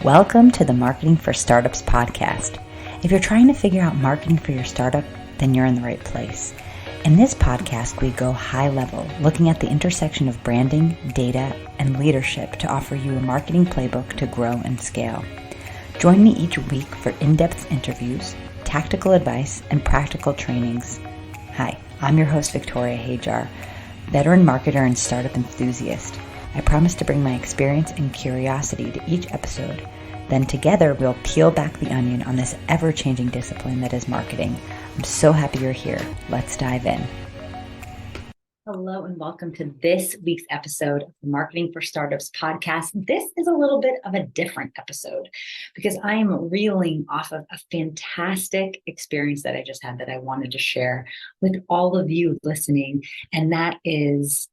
Welcome to the Marketing for Startups podcast. If you're trying to figure out marketing for your startup, then you're in the right place. In this podcast, we go high level, looking at the intersection of branding, data, and leadership to offer you a marketing playbook to grow and scale. Join me each week for in-depth interviews, tactical advice, and practical trainings. Hi, I'm your host, Victoria Hajar, veteran marketer and startup enthusiast. I promise to bring my experience and curiosity to each episode. Then together, we'll peel back the onion on this ever-changing discipline that is marketing. I'm so happy you're here. Let's dive in. Hello and welcome to this week's episode of the Marketing for Startups podcast. This is a little bit of a different episode because I am reeling off of a fantastic experience that I just had that I wanted to share with all of you listening, and that is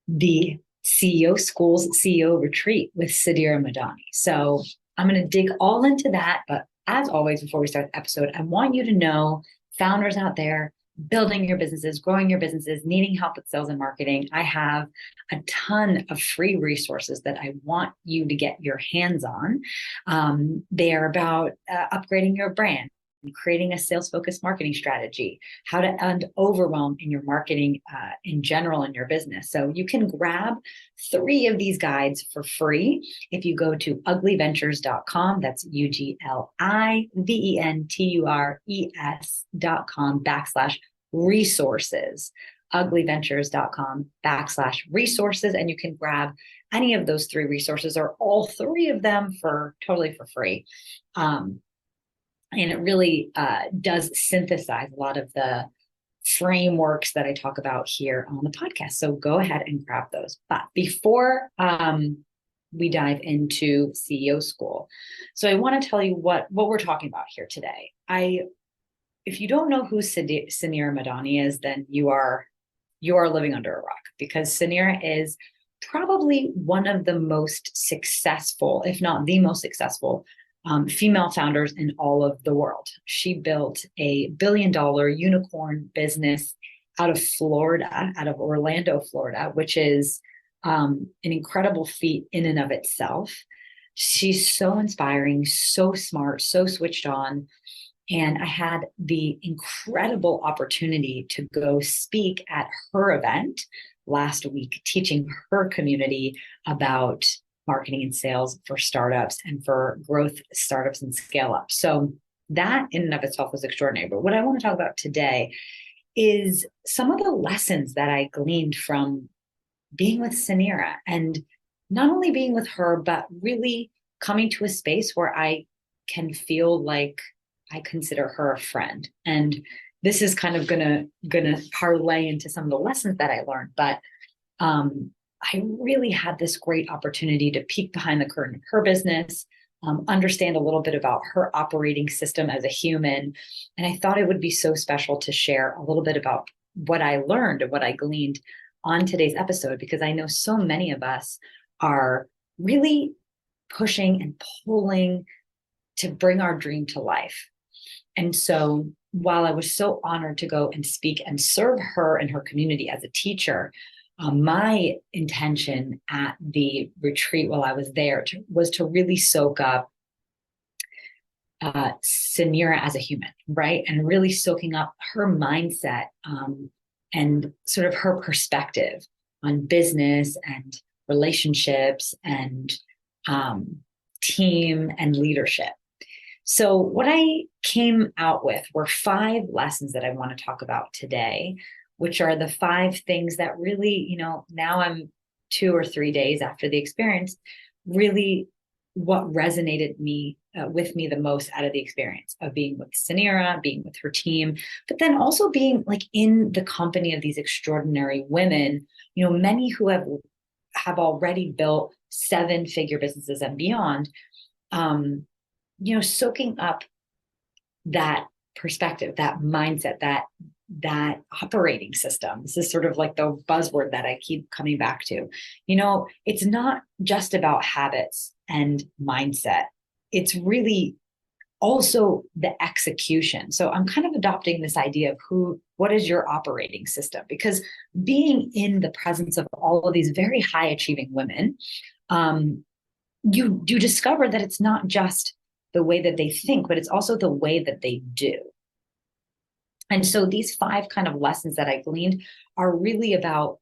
the CEO School's CEO Retreat with Suneera Madhani. So I'm going to dig all into that. But as always, before we start the episode, I want you to know, founders out there, building your businesses, growing your businesses, needing help with sales and marketing, I have a ton of free resources that I want you to get your hands on. They are about upgrading your brand, creating a sales-focused marketing strategy, how to end overwhelm in your marketing in general in your business. So you can grab 3 of these guides for free if you go to uglyventures.com. That's ugliventures.com/resources. uglyventures.com/resources. And you can grab any of those 3 resources or all 3 of them totally for free. And it really does synthesize a lot of the frameworks that I talk about here on the podcast. So go ahead and grab those. But before we dive into CEO School, so I want to tell you what we're talking about here today. If you don't know who Suneera Madhani is, then you are living under a rock, because Suneera is probably one of the most successful, if not the most successful, female founders in all of the world. She built a billion-dollar unicorn business out of Florida, out of Orlando, Florida, which is an incredible feat in and of itself. She's so inspiring, so smart, so switched on. And I had the incredible opportunity to go speak at her event last week, teaching her community about marketing and sales for startups and for growth startups and scale up. So that in and of itself was extraordinary. But what I want to talk about today is some of the lessons that I gleaned from being with Suneera, and not only being with her, but really coming to a space where I can feel like I consider her a friend. And this is kind of gonna parlay into some of the lessons that I learned. But I really had this great opportunity to peek behind the curtain of her business, understand a little bit about her operating system as a human. And I thought it would be so special to share a little bit about what I learned and what I gleaned on today's episode, because I know so many of us are really pushing and pulling to bring our dream to life. And so while I was so honored to go and speak and serve her and her community as a teacher, my intention at the retreat while I was there was to really soak up Suneera as a human, right? And really soaking up her mindset and sort of her perspective on business and relationships and team and leadership. So what I came out with were 5 lessons that I want to talk about today, which are the 5 things that really, now I'm 2 or 3 days after the experience, really what resonated with me the most out of the experience of being with Suneera, being with her team, but then also being like in the company of these extraordinary women, many who have already built 7-figure businesses and beyond, soaking up that perspective, that mindset, that operating system. This is sort of like the buzzword that I keep coming back to. It's not just about habits and mindset. It's really also the execution. So I'm kind of adopting this idea of what is your operating system? Because being in the presence of all of these very high achieving women, you discover that it's not just the way that they think, but it's also the way that they do. And so these 5 kind of lessons that I gleaned are really about,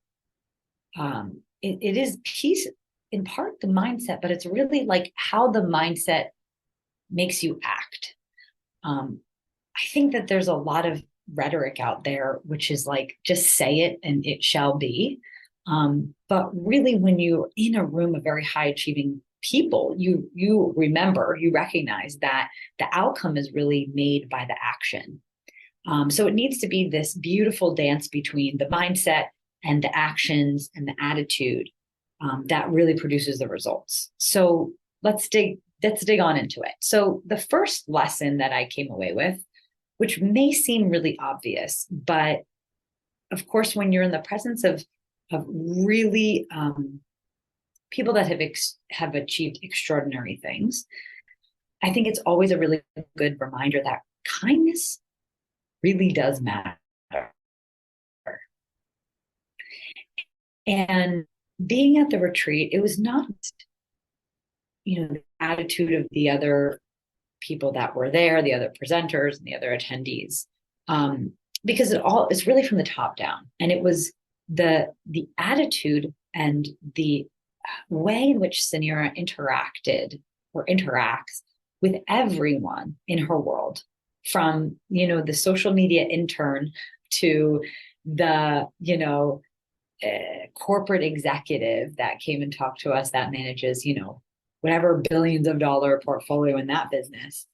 it is piece in part the mindset, but it's really like how the mindset makes you act. I think that there's a lot of rhetoric out there, which is like, just say it and it shall be. But really, when you're in a room of very high achieving people, you remember, you recognize that the outcome is really made by the action. So it needs to be this beautiful dance between the mindset and the actions and the attitude that really produces the results. So let's dig on into it. So the first lesson that I came away with, which may seem really obvious, but of course, when you're in the presence of really people that have achieved extraordinary things, I think it's always a really good reminder that kindness really does matter. And being at the retreat, it was not, the attitude of the other people that were there, the other presenters and the other attendees, because it's really from the top down. And it was the attitude and the way in which Suneera interacted or interacts with everyone in her world, from, the social media intern to the, corporate executive that came and talked to us that manages, whatever billions of dollar portfolio in that business.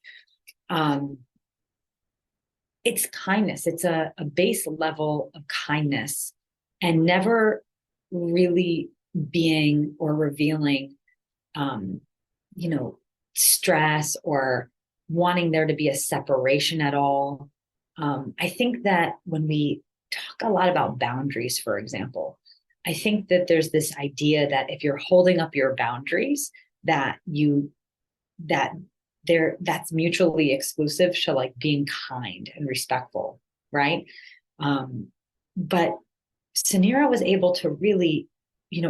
It's kindness. It's a base level of kindness, and never really being or revealing, stress or wanting there to be a separation at all. I think that when we talk a lot about boundaries, for example, I think that there's this idea that if you're holding up your boundaries, that's mutually exclusive to like being kind and respectful, right? But Suneera was able to really,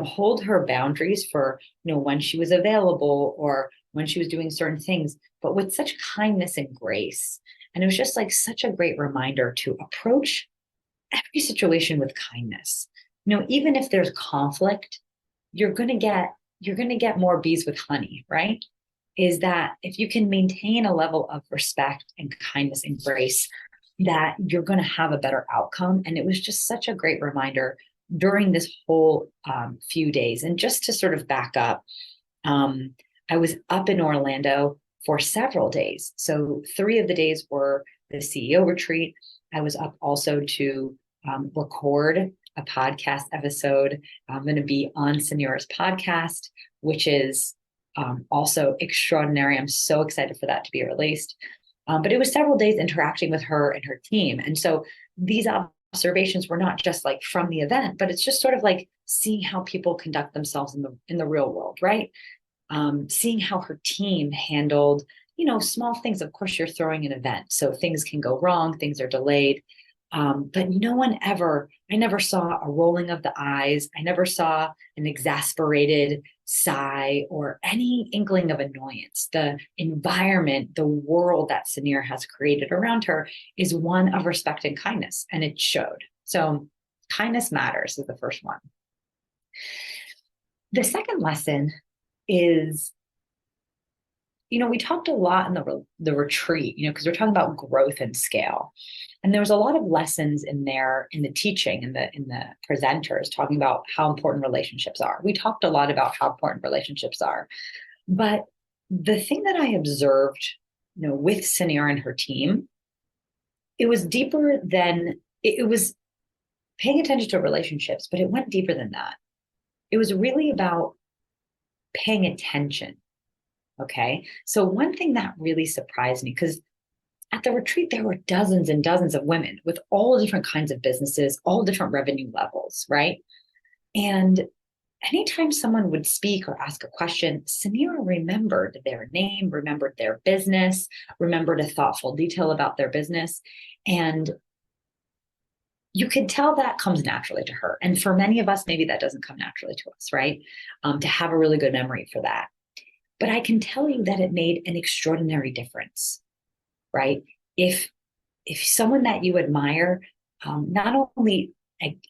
hold her boundaries for, when she was available or when she was doing certain things, but with such kindness and grace. And it was just like such a great reminder to approach every situation with kindness. Even if there's conflict, you're going to get more bees with honey, right? Is that if you can maintain a level of respect and kindness and grace, that you're going to have a better outcome. And it was just such a great reminder during this whole few days. And just to sort of back up, I was up in Orlando for several days. So 3 of the days were the CEO retreat. I was up also to record a podcast episode. I'm going to be on Suneera's podcast, which is also extraordinary. I'm so excited for that to be released. But it was several days interacting with her and her team. And so these observations were not just like from the event, but it's just sort of like seeing how people conduct themselves in the real world, right? Seeing how her team handled, small things. Of course, you're throwing an event, so things can go wrong, things are delayed. But I never saw a rolling of the eyes. I never saw an exasperated sigh or any inkling of annoyance. The environment, the world that Suneera has created around her is one of respect and kindness, and it showed. So kindness matters is the first one. The second lesson is, we talked a lot in the retreat, because we're talking about growth and scale. And there was a lot of lessons in there in the teaching and in the presenters talking about how important relationships are. We talked a lot about how important relationships are. But the thing that I observed, with Suneera and her team, it was deeper than it was paying attention to relationships, but it went deeper than that. It was really about paying attention. Okay. So one thing that really surprised me, because at the retreat, there were dozens and dozens of women with all different kinds of businesses, all different revenue levels, right? And anytime someone would speak or ask a question, Suneera remembered their name, remembered their business, remembered a thoughtful detail about their business. And you could tell that comes naturally to her. And for many of us, maybe that doesn't come naturally to us, right? To have a really good memory for that. But I can tell you that it made an extraordinary difference, right? If someone that you admire not only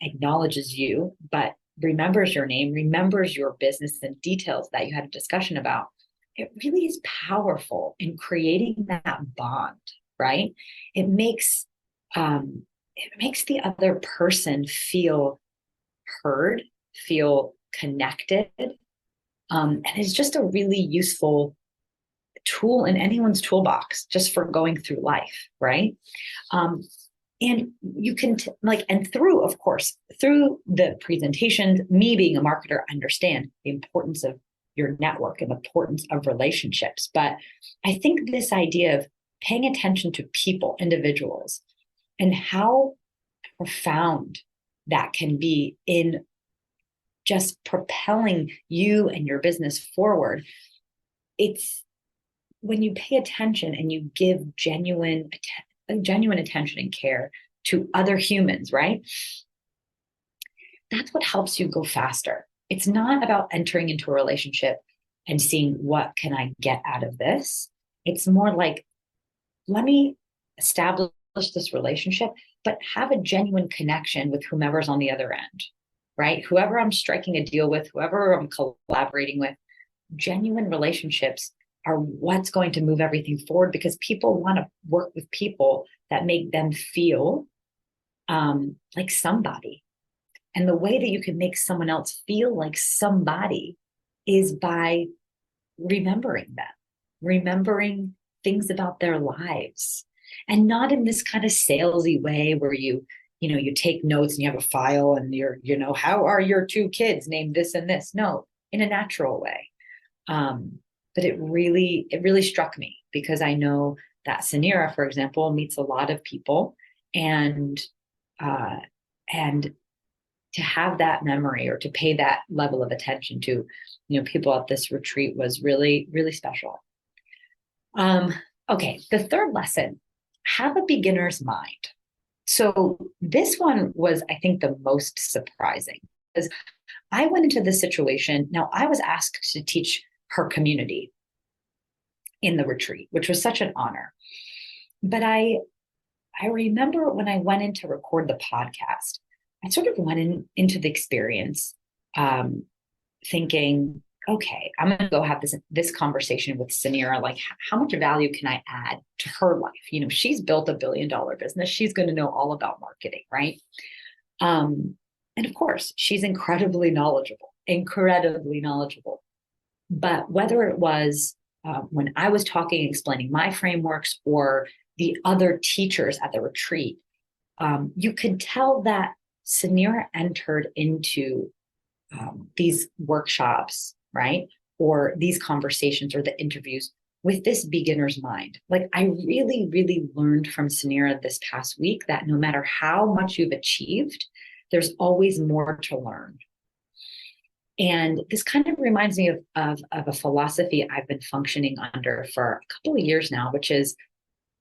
acknowledges you, but remembers your name, remembers your business and details that you had a discussion about, it really is powerful in creating that bond, right? It makes the other person feel heard, feel connected, and it's just a really useful tool in anyone's toolbox just for going through life, right? Um, and you can and through, of course, through the presentations, me being a marketer, understand the importance of your network and the importance of relationships. But I think this idea of paying attention to people, individuals, and how profound that can be in just propelling you and your business forward. It's when you pay attention and you give genuine attention and care to other humans, right? That's what helps you go faster. It's not about entering into a relationship and seeing what can I get out of this. It's more like, let me establish this relationship, but have a genuine connection with whomever's on the other end, right? Whoever I'm striking a deal with, whoever I'm collaborating with, genuine relationships are what's going to move everything forward, because people want to work with people that make them feel like somebody. And the way that you can make someone else feel like somebody is by remembering them, remembering things about their lives, and not in this kind of salesy way where you take notes and you have a file and how are your two kids named this and this? No, in a natural way. But it really struck me, because I know that Suneera, for example, meets a lot of people, and to have that memory or to pay that level of attention to, people at this retreat was really, really special. Okay, the third lesson, have a beginner's mind. So this one was, I think, the most surprising, because I went into this situation. Now, I was asked to teach her community in the retreat, which was such an honor. But I remember when I went in to record the podcast, I sort of went into the experience thinking, okay, I'm going to go have this conversation with Suneera. Like, how much value can I add to her life? She's built a $1 billion business. She's going to know all about marketing, right? And of course, she's incredibly knowledgeable. But whether it was when I was talking, explaining my frameworks, or the other teachers at the retreat, you could tell that Suneera entered into these workshops, right? Or these conversations or the interviews with this beginner's mind. Like, I really, really learned from Suneera this past week that no matter how much you've achieved, there's always more to learn. And this kind of reminds me of a philosophy I've been functioning under for a couple of years now, which is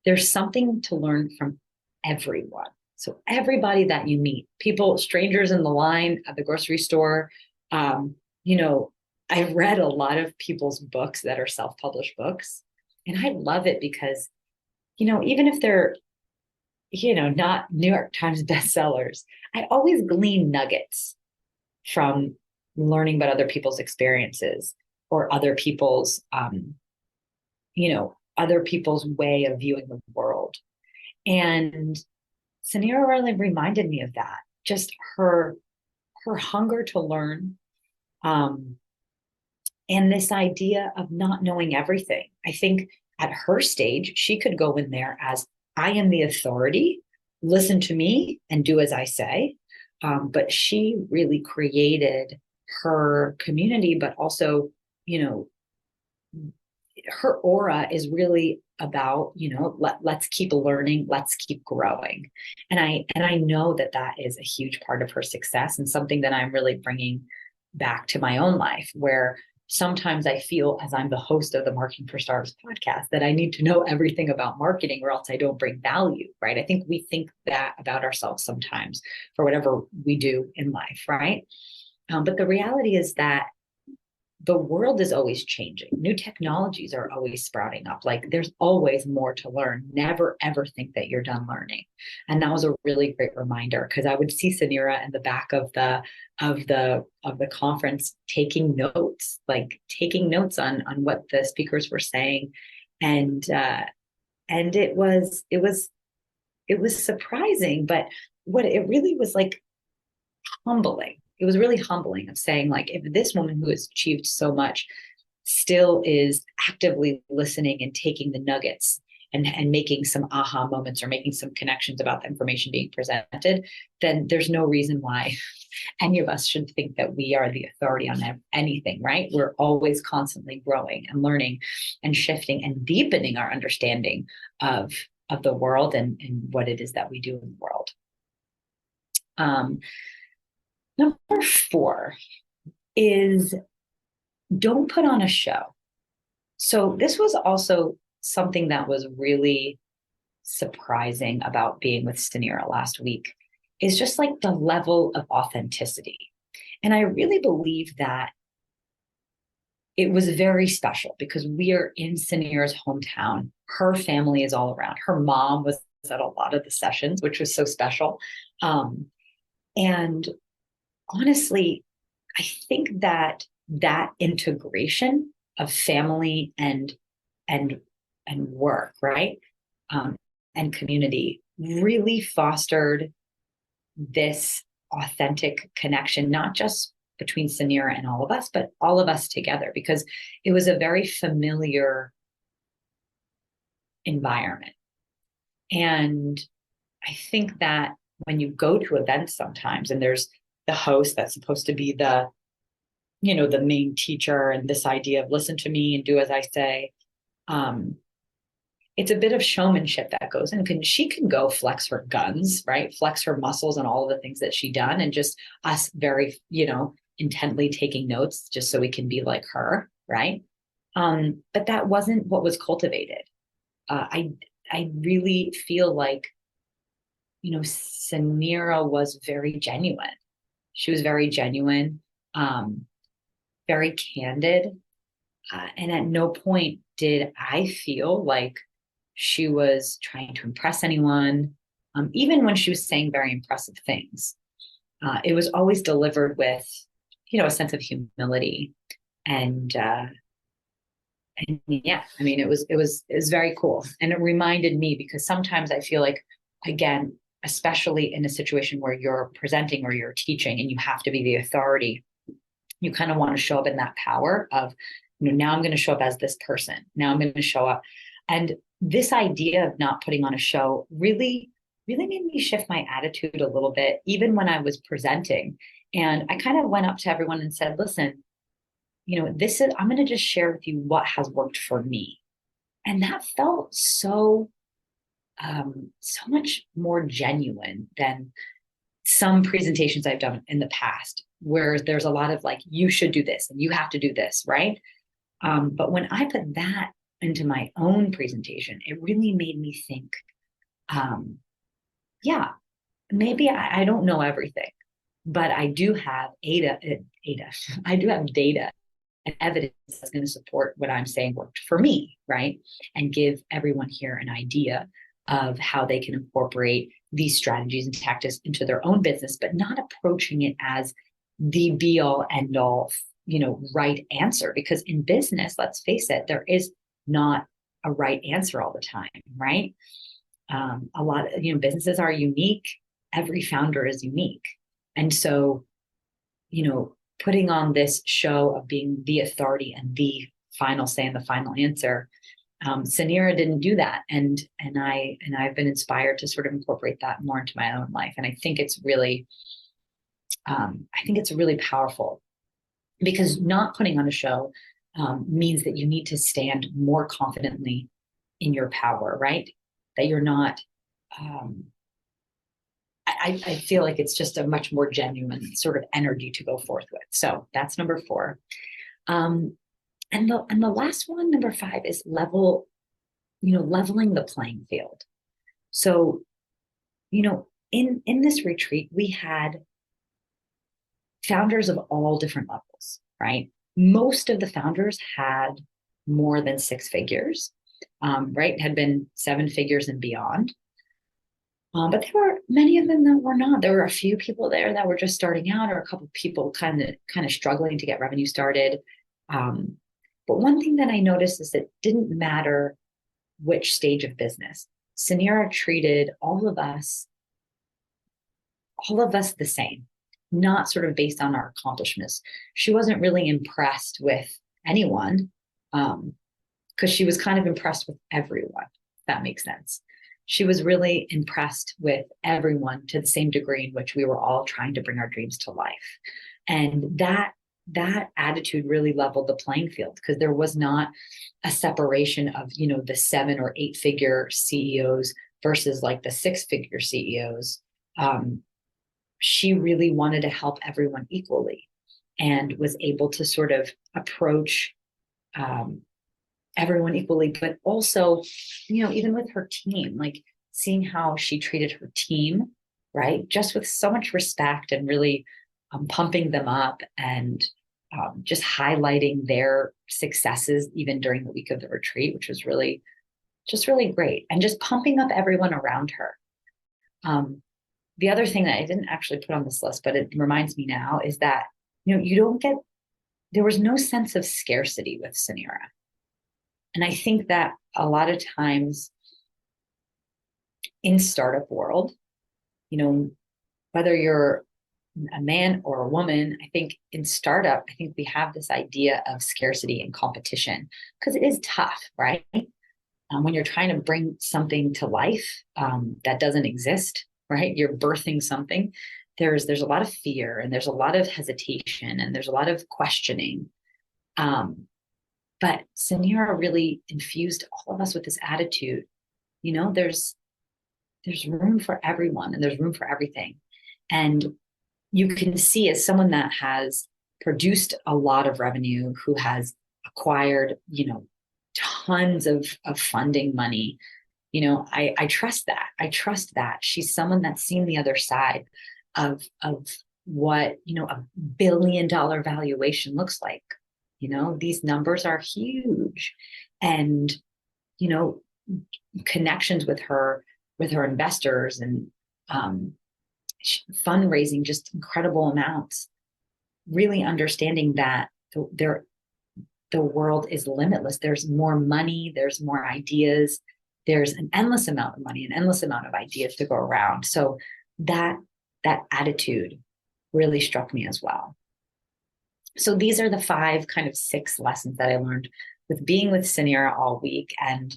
there's something to learn from everyone. So everybody that you meet, people, strangers in the line at the grocery store, I've read a lot of people's books that are self-published books. And I love it because, even if they're, not New York Times bestsellers, I always glean nuggets from learning about other people's experiences, or other people's, other people's way of viewing the world. And Suneera really reminded me of that, just her hunger to learn, and this idea of not knowing everything. I think at her stage, she could go in there as, I am the authority, listen to me and do as I say. But she really created her community, but also, her aura is really about, let's keep learning, let's keep growing. And I know that is a huge part of her success, and something that I'm really bringing back to my own life, where sometimes I feel, as I'm the host of the Marketing for Stars podcast, that I need to know everything about marketing or else I don't bring value, right? I think we think that about ourselves sometimes for whatever we do in life, right? But the reality is that the world is always changing. New technologies are always sprouting up. Like there's always more to learn. Never ever think that you're done learning. And that was a really great reminder, because I would see Suneera in the back of the conference taking notes, like taking notes on what the speakers were saying. And it was surprising, but what it really was like, humbling. It was really humbling, of saying, like, if this woman who has achieved so much still is actively listening and taking the nuggets and making some aha moments or making some connections about the information being presented, then there's no reason why any of us should think that we are the authority on anything, right? We're always constantly growing and learning and shifting and deepening our understanding of the world and what it is that we do in the world. Number 4 is don't put on a show. So this was also something that was really surprising about being with Suneera last week, is just like the level of authenticity. And I really believe that it was very special because we are in Suneera's hometown. Her family is all around. Her mom was at a lot of the sessions, which was so special. And honestly, I think that integration of family and work, right, and community really fostered this authentic connection, not just between Suneera and all of us, but all of us together, because it was a very familiar environment. And I think that when you go to events sometimes, and there's the host that's supposed to be the main teacher, and this idea of listen to me and do as I say, it's a bit of showmanship that goes in. She can go flex her guns, right? Flex her muscles and all of the things that she done, and just us very, intently taking notes just so we can be like her, right? But that wasn't what was cultivated. I really feel like, Suneera was very genuine. She was very genuine, very candid. And at no point did I feel like she was trying to impress anyone. Even when she was saying very impressive things, it was always delivered with, a sense of humility. And yeah, I mean, it was very cool. And it reminded me, because sometimes I feel like, again, especially in a situation where you're presenting or you're teaching and you have to be the authority, you kind of want to show up in that power of, now I'm going to show up as this person. Now I'm going to show up. And this idea of not putting on a show really, really made me shift my attitude a little bit, even when I was presenting. And I kind of went up to everyone and said, listen, I'm going to just share with you what has worked for me. And that felt so much more genuine than some presentations I've done in the past, where there's a lot of like, you should do this and you have to do this, right? But when I put that into my own presentation, it really made me think, yeah, maybe I don't know everything, but I do have I do have data and evidence that's going to support what I'm saying worked for me, right? And give everyone here an idea of how they can incorporate these strategies and tactics into their own business, but not approaching it as the be all end all, right answer. Because in business, let's face it, there is not a right answer all the time, right? A lot of, businesses are unique. Every founder is unique. And so, putting on this show of being the authority and the final say and the final answer, Suneera didn't do that. And I've been inspired to sort of incorporate that more into my own life. And I think it's really powerful, because not putting on a show means that you need to stand more confidently in your power, right? That you're not, I feel like it's just a much more genuine sort of energy to go forth with. So that's number 4. And the last one, number 5, is leveling the playing field. So, in this retreat, we had founders of all different levels, right? most of the founders had more than six figures, right? Had been seven figures and beyond. But there were many of them that were not. There were a few people there that were just starting out, or a couple of people kind of struggling to get revenue started. Um, but one thing that I noticed is it didn't matter which stage of business. Suneera treated all of us the same, not sort of based on our accomplishments. She wasn't really impressed with anyone, because she was kind of impressed with everyone, if that makes sense. She was really impressed with everyone to the same degree in which we were all trying to bring our dreams to life. And that attitude really leveled the playing field, because there was not a separation of, the 7 or 8 figure CEOs versus like the 6 figure CEOs. She really wanted to help everyone equally, and was able to sort of approach everyone equally, but also, even with her team, like seeing how she treated her team, right? Just with so much respect, and really pumping them up, and just highlighting their successes even during the week of the retreat, which was really great. And just pumping up everyone around her. The other thing that I didn't actually put on this list, but it reminds me now, is that, there was no sense of scarcity with Suneera. And I think that a lot of times in startup world, whether you're a man or a woman, I think in startup, I think we have this idea of scarcity and competition, because it is tough, right? When you're trying to bring something to life that doesn't exist, right? You're birthing something. There's a lot of fear, and there's a lot of hesitation, and there's a lot of questioning. But Suneera really infused all of us with this attitude. There's room for everyone, and there's room for everything. And you can see, as someone that has produced a lot of revenue, who has acquired, tons of funding money, I trust that. I trust that she's someone that's seen the other side of what, $1 billion valuation looks like. These numbers are huge. And, connections with her investors, and fundraising just incredible amounts, really understanding that the world is limitless. There's more money, there's more ideas, there's an endless amount of money, an endless amount of ideas to go around. So that attitude really struck me as well. So these are the 5, kind of 6 lessons that I learned with being with Suneera all week. And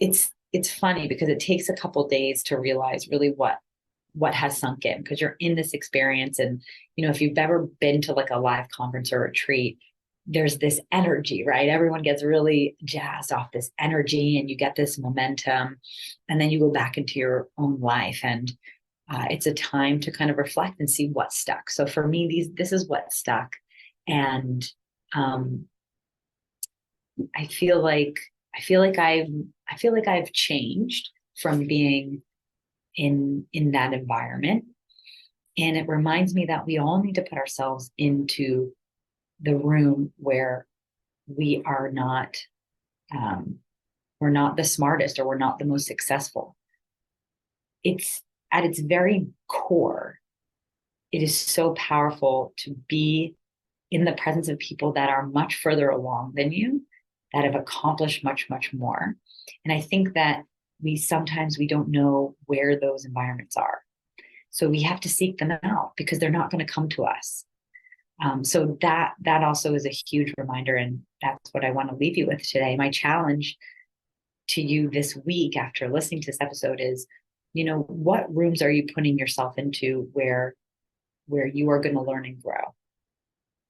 it's funny, because it takes a couple days to realize really what has sunk in, because you're in this experience. And if you've ever been to like a live conference or retreat, there's this energy, right? Everyone gets really jazzed off this energy, and you get this momentum, and then you go back into your own life, and it's a time to kind of reflect and see what stuck. So for me, this is what stuck. And I feel like I've changed from being in that environment. And it reminds me that we all need to put ourselves into the room where we are not, we're not the smartest, or we're not the most successful. It's at its very core, it is so powerful to be in the presence of people that are much further along than you, that have accomplished much, much more. And I think that sometimes we don't know where those environments are. So we have to seek them out, because they're not going to come to us. So that also is a huge reminder. And that's what I want to leave you with today. My challenge to you this week, after listening to this episode, is, what rooms are you putting yourself into where you are going to learn and grow?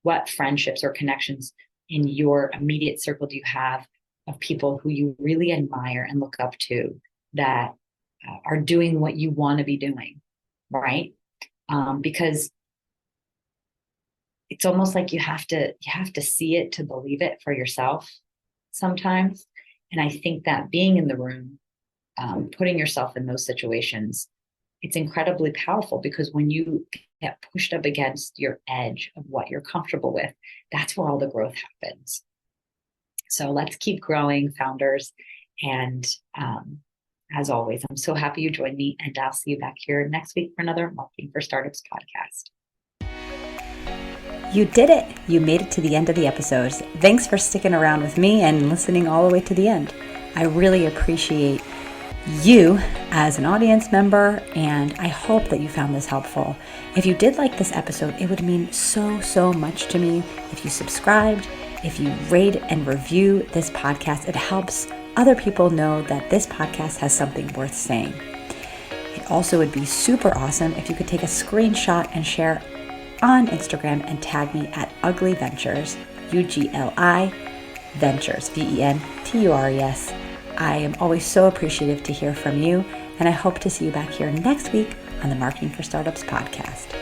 What friendships or connections in your immediate circle do you have of people who you really admire and look up to, that are doing what you want to be doing, right? Because it's almost like you have to see it to believe it for yourself sometimes. And I think that being in the room, putting yourself in those situations, it's incredibly powerful, because when you get pushed up against your edge of what you're comfortable with, that's where all the growth happens. So let's keep growing, founders. And as always, I'm so happy you joined me, and I'll see you back here next week for another Marketing for Startups podcast. You did it. You made it to the end of the episode. Thanks for sticking around with me and listening all the way to the end. I really appreciate you as an audience member, and I hope that you found this helpful. If you did like this episode, it would mean so much to me if you subscribed, if you rate and review this podcast. It helps other people know that this podcast has something worth saying. It also would be super awesome if you could take a screenshot and share on Instagram and tag me at Ugly Ventures, UGLI Ventures, VENTURES. I am always so appreciative to hear from you, and I hope to see you back here next week on the Marketing for Startups podcast.